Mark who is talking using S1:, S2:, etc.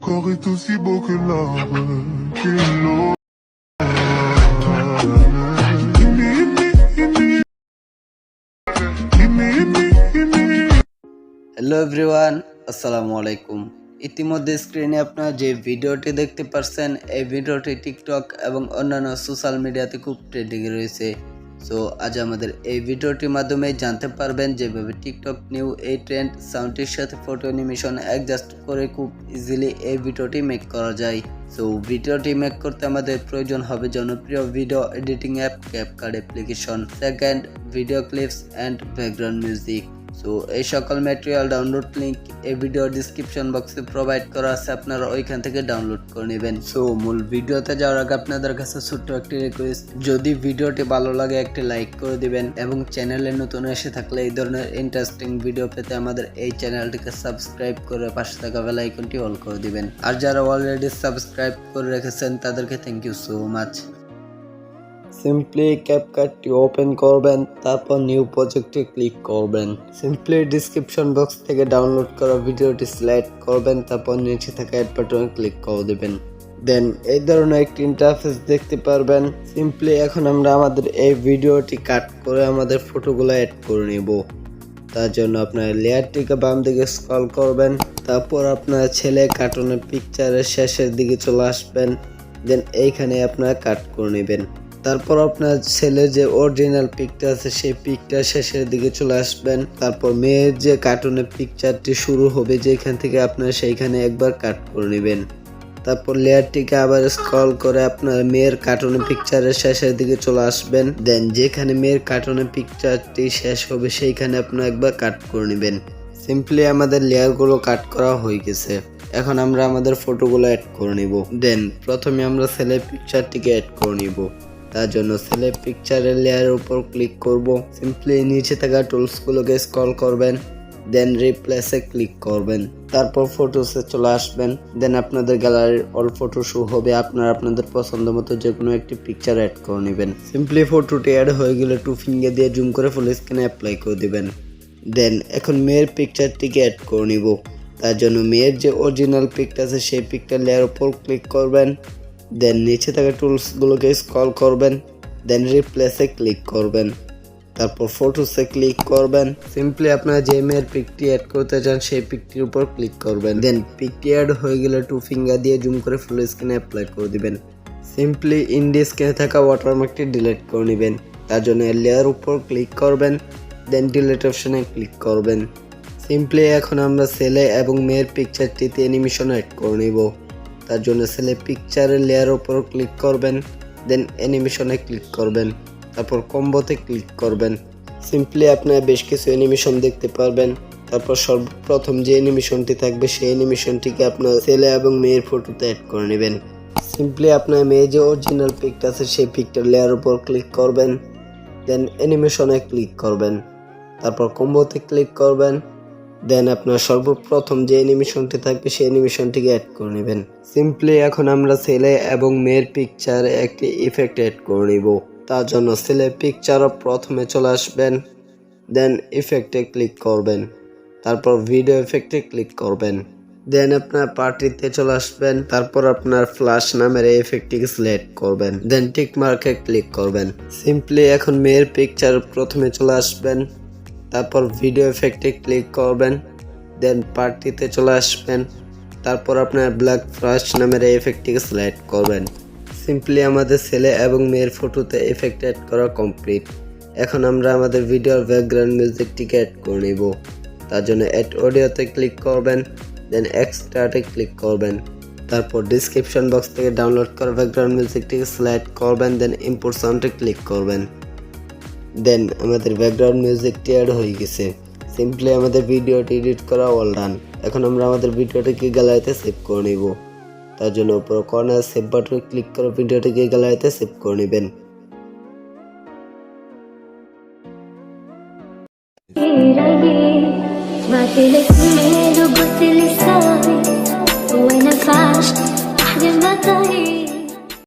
S1: corps est aussi beau que l'arbre qui l'eau.
S2: Hello everyone, আসসালামু আলাইকুম। ইতিমধ্যে স্ক্রিনে আপনারা যে ভিডিওটি দেখতে পাচ্ছেন, এই ভিডিওটি টিকটক এবং অন্যান্য সোশ্যাল মিডিয়াতে খুব ট্রেন্ডিং রয়েছে। সো আজ আমাদের এই ভিডিওটির মাধ্যমে জানতে পারবেন যেভাবে টিকটক নিউ এই ট্রেন্ড সাউন্ডটির সাথে ফটো অ্যানিমেশন অ্যাডজাস্ট করে খুব ইজিলি এই ভিডিওটি মেক করা যায়। সো ভিডিওটি মেক করতে আমাদের প্রয়োজন হবে জনপ্রিয় video editing app CapCut application, second video clips and background music. So এই সকল ম্যাটেরিয়াল ডাউনলোড লিঙ্ক এই ভিডিও ডিসক্রিপশন বক্সে প্রোভাইড করা আছে, আপনারা ওইখান থেকে ডাউনলোড করে নেবেন। সো মূল ভিডিওতে যাওয়ার আগে আপনাদের কাছে ছোট্ট একটি রিকোয়েস্ট, যদি ভিডিওটি ভালো লাগে একটি লাইক করে দিবেন এবং চ্যানেলে নতুন এসে থাকলে এই ধরনের ইন্টারেস্টিং ভিডিও পেতে আমাদের এই চ্যানেলটিকে সাবস্ক্রাইব করে পাশে থাকা বেল আইকনটি অল করে দিবেন। আর যারা অলরেডি সাবস্ক্রাইব করে রেখেছেন তাদেরকে thank you so much. Simply ক্যাপকাটটি ওপেন করবেন, তারপর নিউ প্রজেক্টে ক্লিক করবেন। সিম্পলি ডিসক্রিপশন বক্স থেকে ডাউনলোড করা ভিডিওটি সিলেক্ট করবেন, তারপর নিচে থাকা অ্যাড বাটনে ক্লিক করে দেবেন। দেন এই ধরনের একটি ইন্টারফেস দেখতে পারবেন। সিম্পলি এখন আমরা আমাদের এই ভিডিওটি কাট করে আমাদের ফটোগুলো অ্যাড করে নেব। তার জন্য আপনার লেয়ারটিকে বাম দিকে স্ক্রল করবেন, তারপর আপনার ছেলে কার্টুনের পিকচারের শেষের দিকে চলে আসবেন। দেন এইখানে আপনারা কাট করে নেবেন। তারপর আপনার ছেলের যে অরিজিনাল পিকটা আছে সেই পিকটা শেষের দিকে চলে আসবেন। তারপর মেয়ের যে কার্টুনের পিকচারটি শুরু হবে যেখান থেকে আপনার সেইখানে একবার কাট করে নেবেন। তারপর লেয়ারটিকে আবার স্ক্রল করে আপনার মেয়ের কার্টুনের পিকচারের শেষের দিকে চলে আসবেন। দেন যেখানে মেয়ের কার্টুনের পিকচারটি শেষ হবে সেইখানে আপনার একবার কাট করে নেবেন। সিম্পলি আমাদের লেয়ারগুলো কাট করা হয়ে গেছে। এখন আমরা আমাদের ফটোগুলো অ্যাড করে নিব। দেন প্রথমে আমরা ছেলের পিকচারটিকে অ্যাড করে নিব। তার জন্য ছেলের পিকচারের লেয়ারের উপর ক্লিক করব। সিম্পলি নিচে থাকা টুলসগুলোকে স্ক্রল করবেন, দেন রিপ্লেসে ক্লিক করবেন। তারপর ফটোসে চলে আসবেন। দেন আপনাদের গ্যালারির অল ফটো শো হবে, আপনারা আপনাদের পছন্দ মতো যে কোনো একটি পিকচার অ্যাড করে নেবেন। সিম্পলি ফটোটি অ্যাড হয়ে গেলে টু ফিঙ্গার দিয়ে জুম করে ফুল স্ক্রিনে অ্যাপ্লাই করে দিবেন। দেন এখন মেয়ের পিকচারটিকে অ্যাড করে নিব। তার জন্য মেয়ের যে অরিজিনাল পিকটা আছে সেই পিকটার লেয়ার উপর ক্লিক করবেন। দেন নিচে থাকা টুলসগুলোকে স্ক্রল করবেন, দেন রিপ্লেসে ক্লিক করবেন। তারপর ফটোসে ক্লিক করবেন। সিম্পলি আপনারা যে মেয়ের পিকটি অ্যাড করতে চান সেই পিকটির উপর ক্লিক করবেন। দেন পিকটি অ্যাড হয়ে গেলে টু ফিঙ্গার দিয়ে জুম করে ফুল স্ক্রিনে অ্যাপ্লাই করে দিবেন। সিম্পলি ইন্ডি স্ক্রিনে থাকা ওয়াটারমার্কটি ডিলিট করে নেবেন। তার জন্য লেয়ার উপর ক্লিক করবেন, দেন ডিলিট অপশনে ক্লিক করবেন। সিম্পলি এখন আমরা ছেলে এবং মেয়ের পিকচারটিতে অ্যানিমেশন অ্যাড করে নিব। তার জন্য ছেলে পিকচারের লেয়ার উপর ক্লিক করবেন, দেন অ্যানিমেশনে ক্লিক করবেন, তারপর কম্বোতে ক্লিক করবেন। সিম্পলি আপনারা বেশ কিছু অ্যানিমেশন দেখতে পারবেন। তারপর সর্বপ্রথম যে অ্যানিমেশনটি থাকবে সেই অ্যানিমেশনটিকে আপনার ছেলে এবং মেয়ের ফটোতে অ্যাড করে নেবেন। সিম্পলি আপনার মেয়ে যে অরিজিনাল পিকটা আছে সেই পিকটার লেয়ার উপর ক্লিক করবেন, দেন অ্যানিমেশনে ক্লিক করবেন, তারপর কম্বোতে ক্লিক করবেন। দেন আপনার সর্বপ্রথম যে অ্যানিমেশনটি থাকবে সেই অ্যানিমেশনটিকে অ্যাড করে নেবেন। সিম্পলি এখন আমরা ছেলে এবং মেয়ের পিকচারে একটি ইফেক্ট অ্যাড করে নিব। তার জন্য ছেলের পিকচারও প্রথমে চলে আসবেন, দেন ইফেক্টে ক্লিক করবেন, তারপর ভিডিও ইফেক্টে ক্লিক করবেন। দেন আপনার পার্টিতে চলে আসবেন, তারপর আপনার ফ্ল্যাশ নামের এই ইফেক্টটিকে সিলেক্ট করবেন, দেন টিক মার্কে ক্লিক করবেন। সিম্পলি এখন মেয়ের পিকচার প্রথমে চলে আসবেন, তারপর ভিডিও ইফেক্টে ক্লিক করবেন, দেন পার্টিতে চলে আসবেন, তারপর আপনার ব্ল্যাক ফ্ল্যাশ নামের এই ইফেক্টটিকে সিলেক্ট করবেন। সিম্পলি আমাদের ছেলে এবং মেয়ের ফটোতে ইফেক্ট অ্যাড করা কমপ্লিট। এখন আমরা আমাদের ভিডিওর ব্যাকগ্রাউন্ড মিউজিকটিকে অ্যাড করে নিব। তার জন্য অ্যাড অডিওতে ক্লিক করবেন, দেন এক্সট্রাতে ক্লিক করবেন, তারপর ডিসক্রিপশন বক্স থেকে ডাউনলোড করা ব্যাকগ্রাউন্ড মিউজিকটিকে সিলেক্ট করবেন, দেন ইম্পোর্ট সাউন্ডে ক্লিক করবেন। দেন আমাদের ব্যাকগ্রাউন্ড মিউজিকটি অ্যাড হয়ে গেছে। সিম্পলি আমাদের ভিডিওটি এডিট করা অল ডান। এখন আমরা আমাদের ভিডিওটিকে গ্যালারিতে সেভ করে নিব। তার জন্য উপর কর্নার সেভ বাটনে ক্লিক করে ভিডিওটিকে গ্যালারিতে সেভ করে নেবেন।
S3: وين فاش واحدة ما طريق